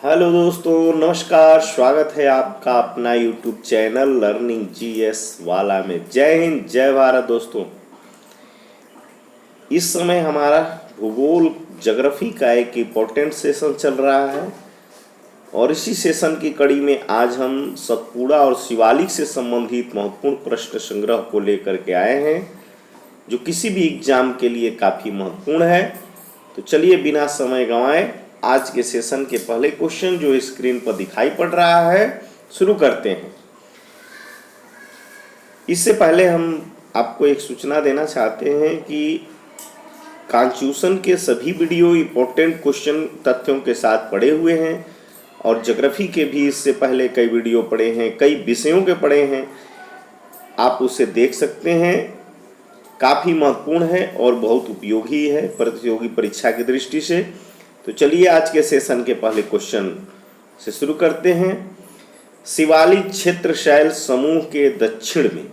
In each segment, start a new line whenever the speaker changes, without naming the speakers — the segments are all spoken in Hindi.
हेलो दोस्तों, नमस्कार। स्वागत है आपका अपना यूट्यूब चैनल लर्निंग जीएस वाला में। जय हिंद, जय भारत। दोस्तों, इस समय हमारा भूगोल ज्योग्राफी का एक इम्पोर्टेंट सेशन चल रहा है और इसी सेशन की कड़ी में आज हम सतपुड़ा और शिवालिक से संबंधित महत्वपूर्ण प्रश्न संग्रह को लेकर के आए हैं, जो किसी भी एग्जाम के लिए काफ़ी महत्वपूर्ण है। तो चलिए बिना समय गंवाए आज के सेशन के पहले क्वेश्चन जो स्क्रीन पर दिखाई पड़ रहा है शुरू करते हैं। इससे पहले हम आपको एक सूचना देना चाहते हैं कि कॉन्स्टिट्यूशन के सभी वीडियो इंपॉर्टेंट क्वेश्चन तथ्यों के साथ पड़े हुए हैं और ज्योग्राफी के भी इससे पहले कई वीडियो पड़े हैं, कई विषयों के पड़े हैं। आप उसे देख सकते हैं, काफ़ी महत्वपूर्ण है और बहुत उपयोगी है प्रतियोगी परीक्षा की दृष्टि से। तो चलिए आज के सेशन के पहले क्वेश्चन से शुरू करते हैं। शिवालिक क्षेत्र शैल समूह के दक्षिण में,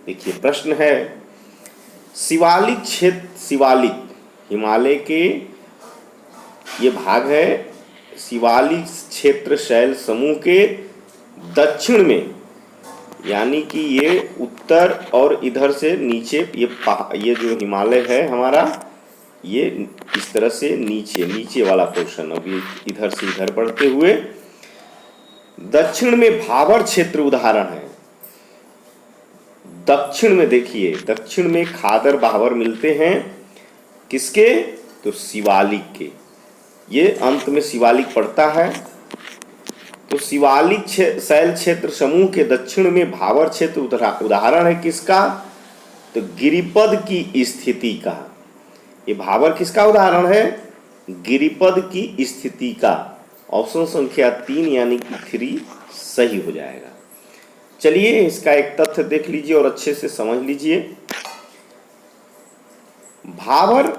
देखिए प्रश्न है, शिवालिक क्षेत्र, शिवालिक हिमालय के ये भाग है, शिवालिक क्षेत्र शैल समूह के दक्षिण में, यानी कि ये उत्तर और इधर से नीचे ये जो हिमालय है हमारा, ये इस तरह से नीचे वाला पोर्शन, अभी इधर से इधर बढ़ते हुए दक्षिण में भाबर क्षेत्र उदाहरण है। दक्षिण में देखिए, दक्षिण में खादर भाबर मिलते हैं किसके? तो शिवालिक के। ये अंत में शिवालिक पड़ता है। तो शिवालिक शैल क्षेत्र समूह के दक्षिण में भाबर क्षेत्र उदाहरण है किसका? तो गिरिपद की स्थिति का। ये भाबर किसका उदाहरण है? गिरिपद की स्थिति का। ऑप्शन संख्या 3 यानी कि 3 सही हो जाएगा। चलिए इसका एक तथ्य देख लीजिए और अच्छे से समझ लीजिए। भाबर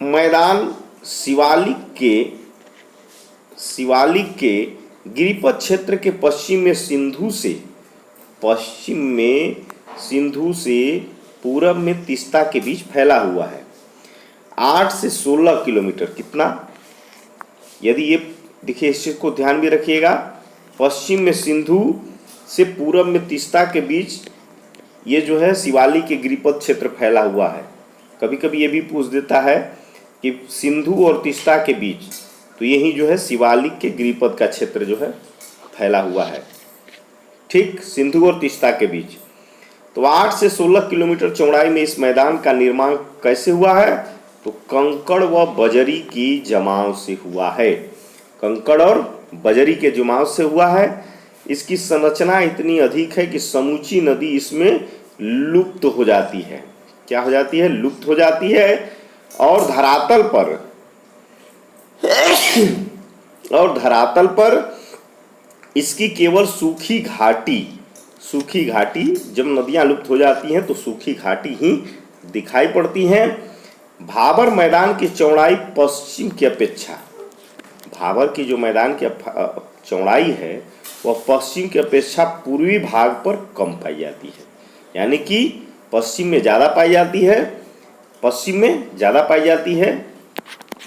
मैदान शिवालिक के गिरिपद क्षेत्र के पश्चिम में सिंधु से पूरब में तीस्ता के बीच फैला हुआ है। 8 से 16 किलोमीटर। कितना? यदि ये देखिए, इस चीज को ध्यान भी रखिएगा, पश्चिम में सिंधु से पूरब में तीस्ता के बीच ये जो है शिवालिक के गिरिपद क्षेत्र फैला हुआ है। कभी कभी ये भी पूछ देता है कि सिंधु और तीस्ता के बीच, तो यही जो है शिवालिक के गिरिपद का क्षेत्र जो है फैला हुआ है। ठीक, सिंधु और तीस्ता के बीच। तो 8 से 16 किलोमीटर चौड़ाई में इस मैदान का निर्माण कैसे हुआ है? तो कंकड़ व बजरी की जमाव से हुआ है। कंकड़ और बजरी के जमाव से हुआ है। इसकी संरचना इतनी अधिक है कि समूची नदी इसमें लुप्त हो जाती है। क्या हो जाती है? लुप्त हो जाती है। और धरातल पर इसकी केवल सूखी घाटी, जब नदियां लुप्त हो जाती हैं तो सूखी घाटी ही दिखाई पड़ती हैं। भाबर मैदान की चौड़ाई पश्चिम की अपेक्षा, भाबर की जो मैदान की चौड़ाई है वह पश्चिम की अपेक्षा पूर्वी भाग पर कम पाई जाती है, यानी कि पश्चिम में ज़्यादा पाई जाती है,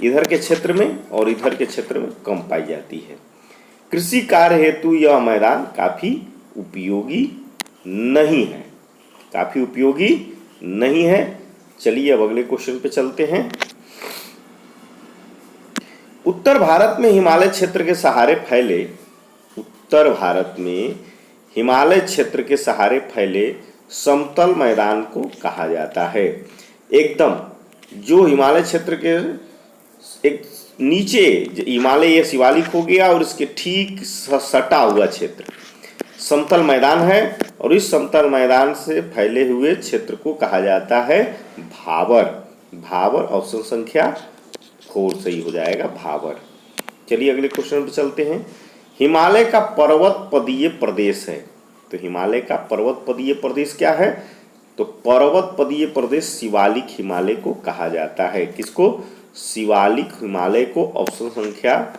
इधर के क्षेत्र में, और इधर के क्षेत्र में कम पाई जाती है। कृषि कार्य हेतु यह मैदान काफ़ी उपयोगी नहीं है। चलिए अब अगले क्वेश्चन पे चलते हैं। उत्तर भारत में हिमालय क्षेत्र के सहारे फैले समतल मैदान को कहा जाता है। एकदम जो हिमालय क्षेत्र के एक नीचे, हिमालय ये शिवालिक हो गया और इसके ठीक सटा हुआ क्षेत्र समतल मैदान है, और इस समतल मैदान से फैले हुए क्षेत्र को कहा जाता है भाबर। ऑप्शन संख्या 4 सही हो जाएगा, भाबर। चलिए अगले क्वेश्चन पे चलते हैं। हिमालय का पर्वतपदीय प्रदेश है। तो हिमालय का पर्वतपदीय प्रदेश क्या है? तो पर्वतपदीय प्रदेश शिवालिक हिमालय को कहा जाता है। किसको? शिवालिक हिमालय को। ऑप्शन संख्या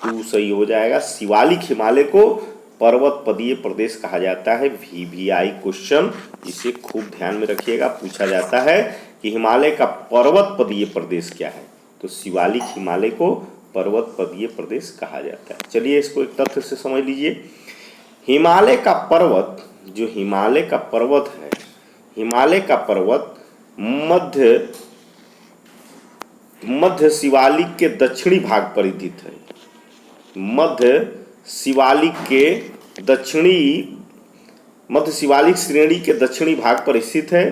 2 सही हो जाएगा। शिवालिक हिमालय को पर्वतपदीय प्रदेश कहा जाता है। VVI क्वेश्चन, इसे खूब ध्यान में रखिएगा, पूछा जाता है कि हिमालय का पर्वतपदीय प्रदेश क्या है? तो शिवालिक हिमालय को पर्वत पदीय प्रदेश कहा जाता है। चलिए इसको एक तथ्य से समझ लीजिए। हिमालय का पर्वत, जो हिमालय का पर्वत है, हिमालय का पर्वत मध्य शिवालिक के दक्षिणी भाग पर स्थित है। मध्य शिवालिक श्रेणी के दक्षिणी भाग पर स्थित है।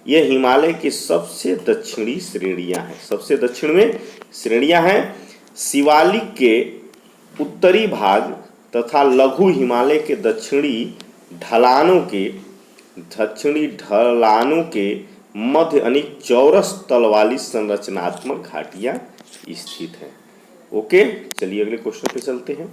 यह हिमालय की सबसे दक्षिणी श्रेणियां हैं, सबसे दक्षिण में श्रेणियां हैं। शिवालिक के उत्तरी भाग तथा लघु हिमालय के दक्षिणी ढलानों के मध्य अनेक चौरस तल वाली संरचनात्मक घाटियां स्थित हैं। ओके, चलिए अगले क्वेश्चन पे चलते हैं।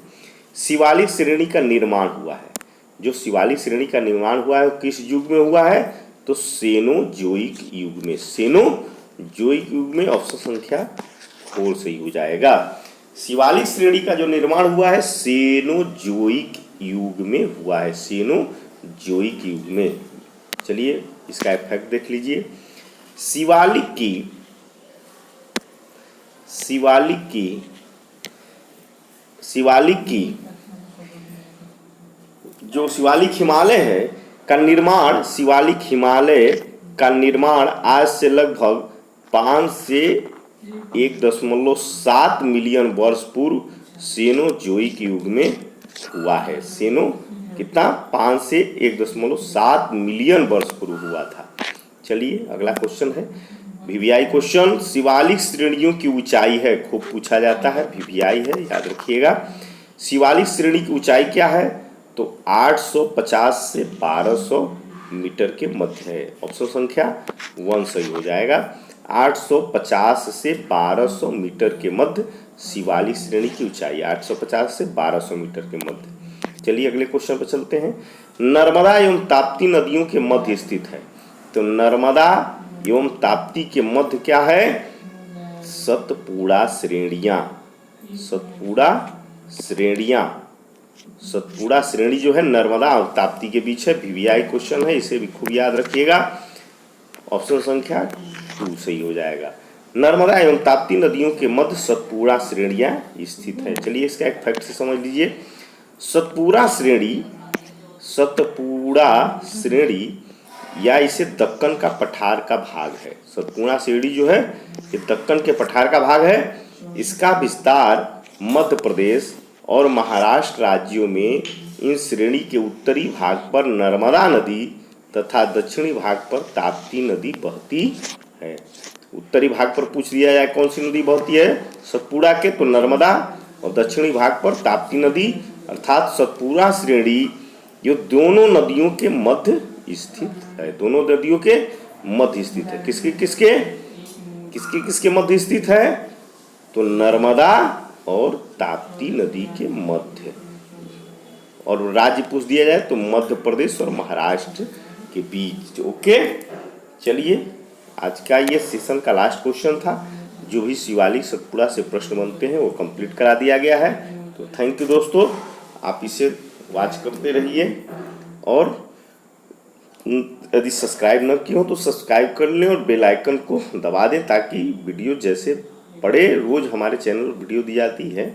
शिवालिक श्रेणी का निर्माण हुआ है, जो शिवालिक श्रेणी का निर्माण हुआ है किस युग में हुआ है? तो सेनोजोइक युग में। सेनोजोइक युग में ऑप्शन संख्या 4 सही हो जाएगा। शिवालिक श्रेणी का जो निर्माण हुआ है सेनोजोइक युग में हुआ है, सेनोजोइक युग में। चलिए इसका इफेक्ट देख लीजिए। शिवालिक की जो शिवालिक हिमालय है का निर्माण, शिवालिक हिमालय का निर्माण आज से लगभग 5 से 1.7 मिलियन वर्ष पूर्व सेनोजोइक युग में हुआ है। कितना? 5 से 1.7 मिलियन वर्ष पूर्व हुआ था। चलिए अगला क्वेश्चन है वीवीआई क्वेश्चन। शिवालिक श्रेणियों की ऊंचाई है, खूब पूछा जाता है, वीवीआई है, याद रखिएगा। शिवालिक श्रेणी की ऊंचाई क्या है? तो 850 से 1200 मीटर के मध्य है। ऑप्शन संख्या 1 सही हो जाएगा। 850 से 1200 मीटर के मध्य शिवालिक श्रेणी की ऊंचाई, 850 से 1200 मीटर के मध्य। चलिए अगले क्वेश्चन पर चलते हैं। नर्मदा एवं ताप्ती नदियों के मध्य स्थित है। तो नर्मदा एवं ताप्ती के मध्य क्या है? सतपुड़ा श्रेणी जो है नर्मदा और ताप्ती के बीच है। वीवीआई क्वेश्चन है, इसे भी खूब याद रखिएगा। ऑप्शन संख्या 2 सही हो जाएगा। नर्मदा एवं ताप्ती नदियों के मध्य सतपुड़ा श्रेणियां स्थित है। चलिए इसका एक फैक्ट से समझ लीजिए। सतपुड़ा श्रेणी या इसे दक्कन का पठार का भाग है। सतपुड़ा श्रेणी जो है ये दक्कन के पठार का भाग है। इसका विस्तार मध्य प्रदेश और महाराष्ट्र राज्यों में इन श्रेणी के उत्तरी भाग पर नर्मदा नदी तथा दक्षिणी भाग पर ताप्ती नदी बहती है। उत्तरी भाग पर पूछ दिया जाए कौन सी नदी बहती है सतपुड़ा के, तो नर्मदा, और दक्षिणी भाग पर ताप्ती नदी, अर्थात सतपुड़ा श्रेणी ये दोनों नदियों के मध्य स्थित है। दोनों नदियों के मध्य स्थित है। किसके मध्य स्थित है? तो नर्मदा और ताप्ती नदी के मध्य। और राज्य पूछ दिया जाए तो मध्य प्रदेश और महाराष्ट्र के बीच। ओके, चलिए आज का ये सेशन का लास्ट क्वेश्चन था। जो भी शिवालिक सतपुड़ा से प्रश्न बनते हैं वो कंप्लीट करा दिया गया है। तो थैंक यू दोस्तों, आप इसे वॉच करते रहिए और यदि सब्सक्राइब न किए हो तो सब्सक्राइब कर लें और बेल आइकन को दबा दें ताकि वीडियो जैसे पड़े, रोज हमारे चैनल वीडियो दी जाती है,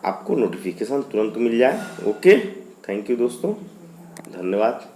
आपको नोटिफिकेशन तुरंत मिल जाए। ओके, थैंक यू दोस्तों, धन्यवाद।